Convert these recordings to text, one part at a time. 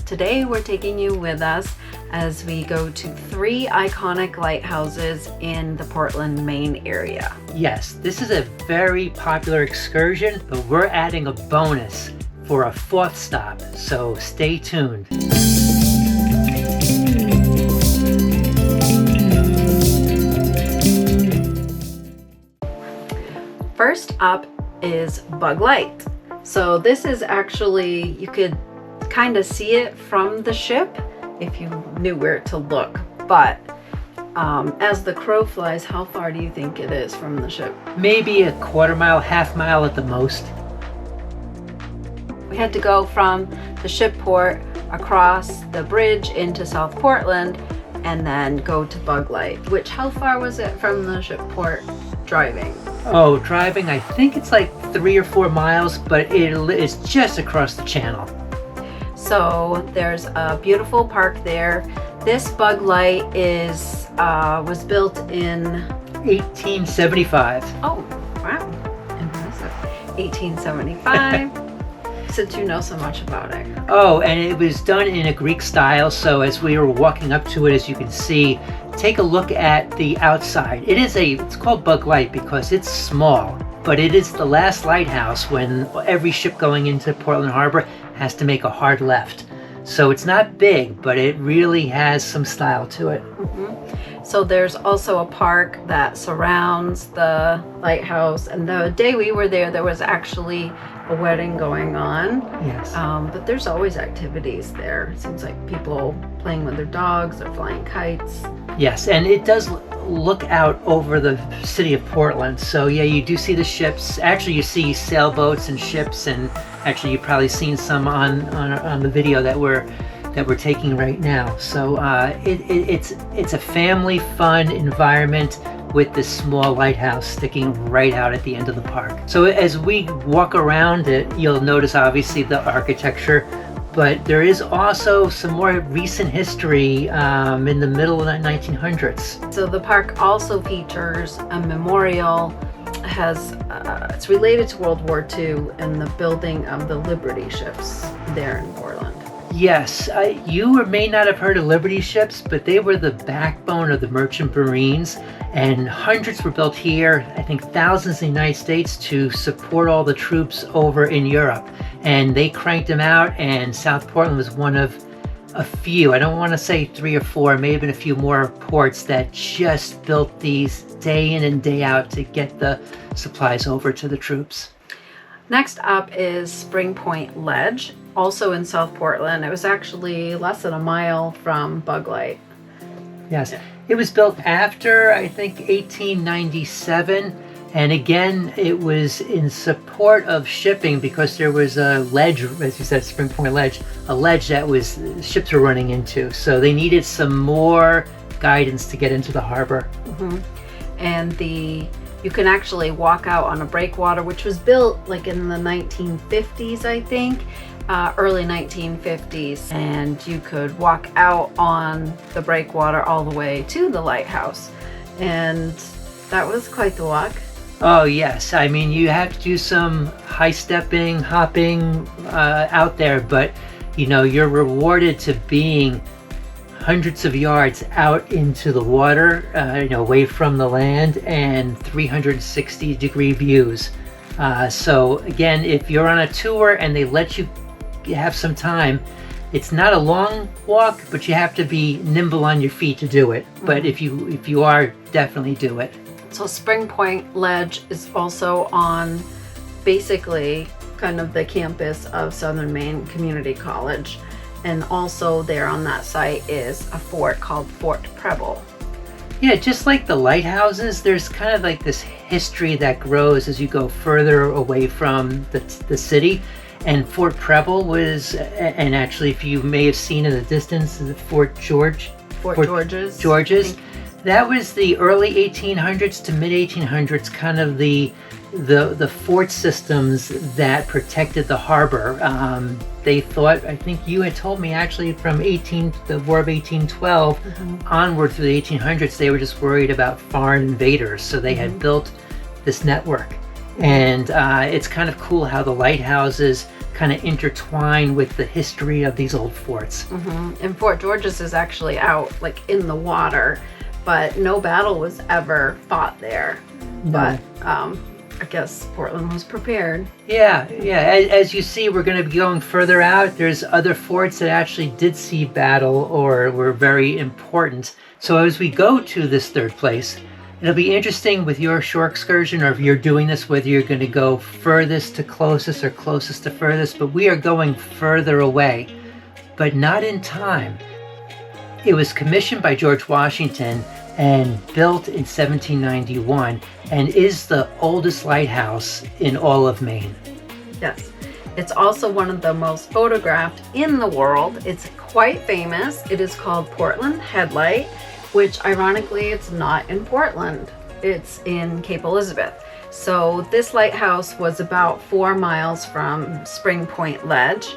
Today we're taking you with us as we go to 3 iconic lighthouses in the Portland, Maine area. Yes, this is a very popular excursion, but we're adding a bonus for a 4th stop, so stay tuned. First up is Bug Light. So this is actually, you could kind of see it from the ship if you knew where to look, but as the crow flies, how far do you think it is from the ship? Maybe a quarter mile, half mile at the most. We had to go from the ship port across the bridge into South Portland and then go to Bug Light, which, how far was it from the ship port driving? Oh, driving, I think it's like 3 or 4 miles, but it's just across the channel. So there's a beautiful park there. This Bug Light was built in 1875. Oh, wow, impressive. 1875. Since you know so much about it. Oh, and it was done in a Greek style, so as we were walking up to it, as you can see, take a look at the outside. It's called Bug Light because it's small, but it is the last lighthouse when every ship going into Portland Harbor has to make a hard left. So it's not big, but it really has some style to it. Mm-hmm. So there's also a park that surrounds the lighthouse, and the day we were there was actually a wedding going on. Yes. But there's always activities there. It seems like people playing with their dogs or flying kites. Yes, and it does look out over the city of Portland. So yeah, you do see the ships. Actually, you see sailboats and ships, and actually you've probably seen some on the video that we're taking right now. So it's a family fun environment with this small lighthouse sticking right out at the end of the park. So as we walk around it, you'll notice obviously the architecture, but there is also some more recent history in the middle of the 1900s. So the park also features a memorial. It's related to World War II and the building of the Liberty ships there in Portland. Yes, you may not have heard of Liberty ships, but they were the backbone of the merchant marines, and hundreds were built here, I think thousands in the United States, to support all the troops over in Europe. And they cranked them out, and South Portland was one of a few, I don't want to say 3 or 4, may have been a few more ports that just built these day in and day out to get the supplies over to the troops. Next up is Springpoint Ledge, also in South Portland. It was actually less than a mile from Bug Light. Yes, it was built after, I think, 1897. And again, it was in support of shipping because there was a ledge, as you said, Springpoint Ledge, a ledge that ships were running into. So they needed some more guidance to get into the harbor. Mm-hmm. And you can actually walk out on a breakwater, which was built like in the 1950s, I think, early 1950s. And you could walk out on the breakwater all the way to the lighthouse. And that was quite the walk. Oh yes, I mean you have to do some high stepping, hopping out there, but you're rewarded to being hundreds of yards out into the water, away from the land, and 360-degree views. So again, if you're on a tour and they let you have some time, it's not a long walk, but you have to be nimble on your feet to do it. But if you are, definitely do it. So Springpoint Ledge is also on basically kind of the campus of Southern Maine Community College. And also there on that site is a fort called Fort Preble. Yeah, just like the lighthouses, there's kind of like this history that grows as you go further away from the city. And Fort Preble was, and actually if you may have seen in the distance, the Fort George's. That was the early 1800s to mid 1800s, kind of the fort systems that protected the harbor. They thought, I think you had told me actually from the War of 1812 onward through the 1800s, they were just worried about foreign invaders. So they had built this network. And it's kind of cool how the lighthouses kind of intertwine with the history of these old forts. And Fort George's is actually out like in the water, but no battle was ever fought there. No. But I guess Portland was prepared. Yeah. As you see, we're going to be going further out. There's other forts that actually did see battle or were very important. So as we go to this third place, it'll be interesting with your shore excursion, or if you're doing this, whether you're going to go furthest to closest or closest to furthest, but we are going further away, but not in time. It was commissioned by George Washington and built in 1791 and is the oldest lighthouse in all of Maine. Yes. It's also one of the most photographed in the world. It's quite famous. It is called Portland Headlight, which ironically it's not in Portland. It's in Cape Elizabeth. So this lighthouse was about 4 miles from Springpoint Ledge,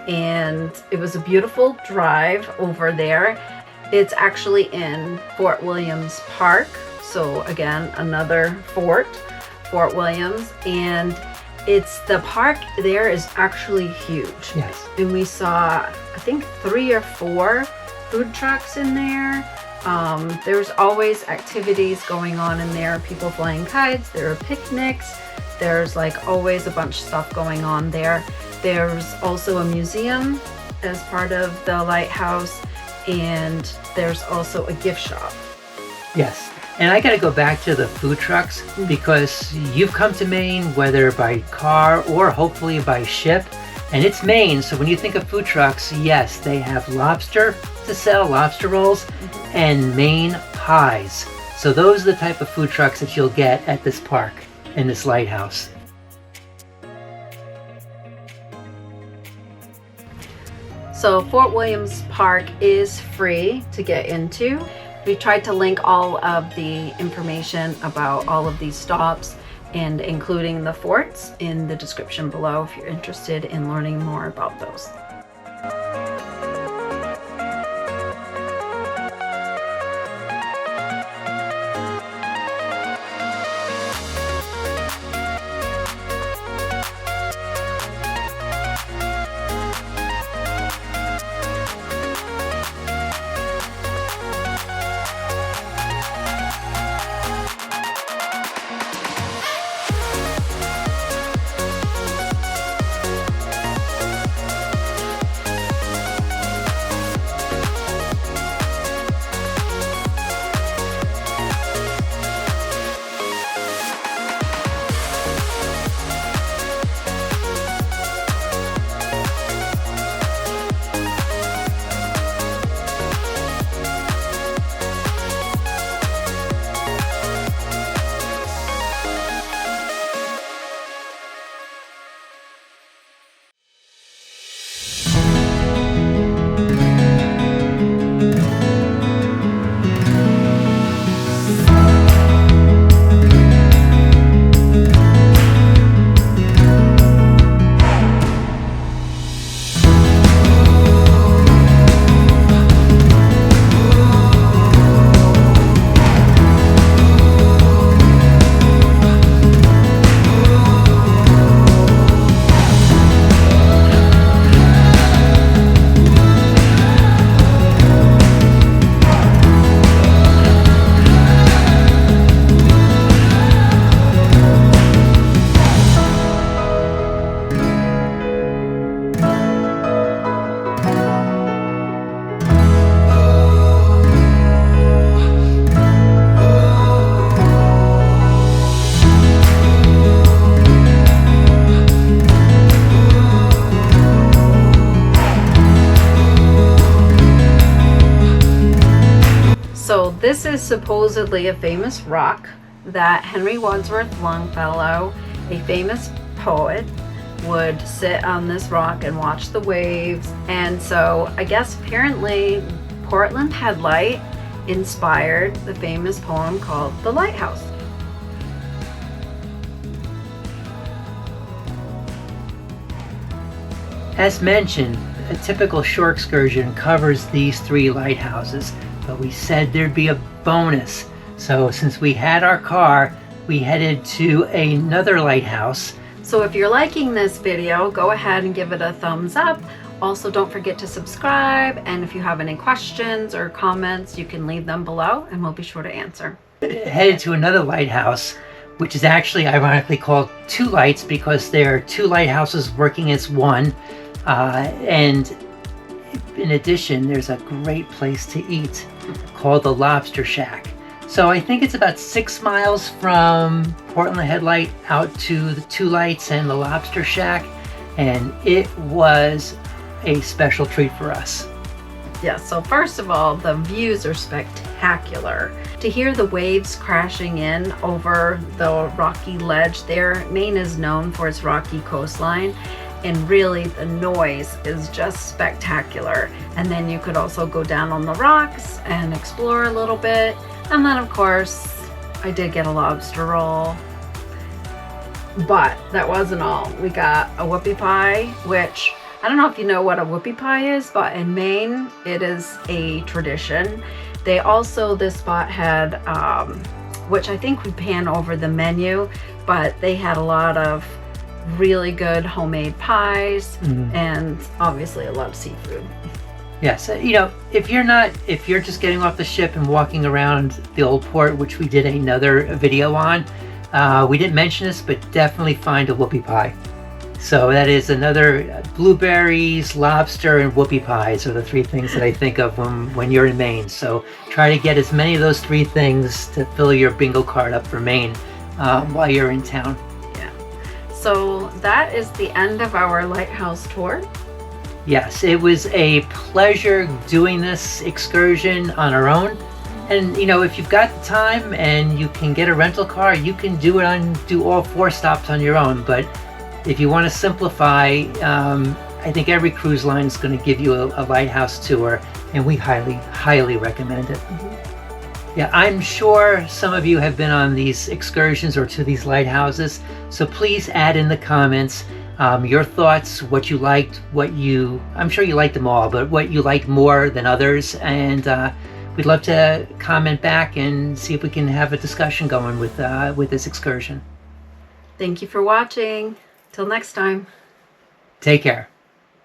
and it was a beautiful drive over there. It's actually in Fort Williams Park. So again, another Fort Williams, and the park there is actually huge. Yes. And we saw, I think 3 or 4 food trucks in there. There's always activities going on in there, people flying kites, there are picnics, there's like always a bunch of stuff going on there. There's also a museum as part of the lighthouse, and there's also a gift shop. Yes. And I got to go back to the food trucks, because you've come to Maine, whether by car or hopefully by ship, and it's Maine. So when you think of food trucks, yes, they have lobster to sell, lobster rolls, and Maine pies. So those are the type of food trucks that you'll get at this park, in this lighthouse. So Fort Williams Park is free to get into. We tried to link all of the information about all of these stops, and including the forts, in the description below if you're interested in learning more about those. So this is supposedly a famous rock that Henry Wadsworth Longfellow, a famous poet, would sit on this rock and watch the waves. And so I guess apparently Portland Headlight inspired the famous poem called The Lighthouse. As mentioned, a typical shore excursion covers these 3 lighthouses, but we said there'd be a bonus. So since we had our car, we headed to another lighthouse. So if you're liking this video, go ahead and give it a thumbs up. Also, don't forget to subscribe, and if you have any questions or comments, you can leave them below and we'll be sure to answer. Headed to another lighthouse, which is actually ironically called Two Lights because there are two lighthouses working as one. And in addition, there's a great place to eat called the Lobster Shack. So I think it's about 6 miles from Portland Headlight out to the Two Lights and the Lobster Shack. And it was a special treat for us. Yeah, so first of all, the views are spectacular. To hear the waves crashing in over the rocky ledge there, Maine is known for its rocky coastline, and really the noise is just spectacular. And then you could also go down on the rocks and explore a little bit. And then of course, I did get a lobster roll. But that wasn't all. We got a whoopie pie, which I don't know if you know what a whoopie pie is, but in Maine, it is a tradition. They also, this spot had, which I think we pan over the menu, but they had a lot of really good homemade pies and obviously a lot of seafood. Yes, you know, if you're just getting off the ship and walking around the old port, which we did another video on, we didn't mention this, but definitely find a whoopie pie. So that is another, blueberries, lobster, and whoopie pies are the three things that I think of when you're in Maine. So try to get as many of those three things to fill your bingo card up for Maine while you're in town. Yeah. So that is the end of our lighthouse tour. Yes, it was a pleasure doing this excursion on our own. And you know, if you've got the time and you can get a rental car, you can do all 4 stops on your own. But if you want to simplify, I think every cruise line is going to give you a lighthouse tour, and we highly recommend it. Yeah, I'm sure some of you have been on these excursions or to these lighthouses, so please add in the comments your thoughts, what you liked, I'm sure you liked them all, but what you liked more than others, and we'd love to comment back and see if we can have a discussion going with this excursion. Thank you for watching. Till next time. Take care.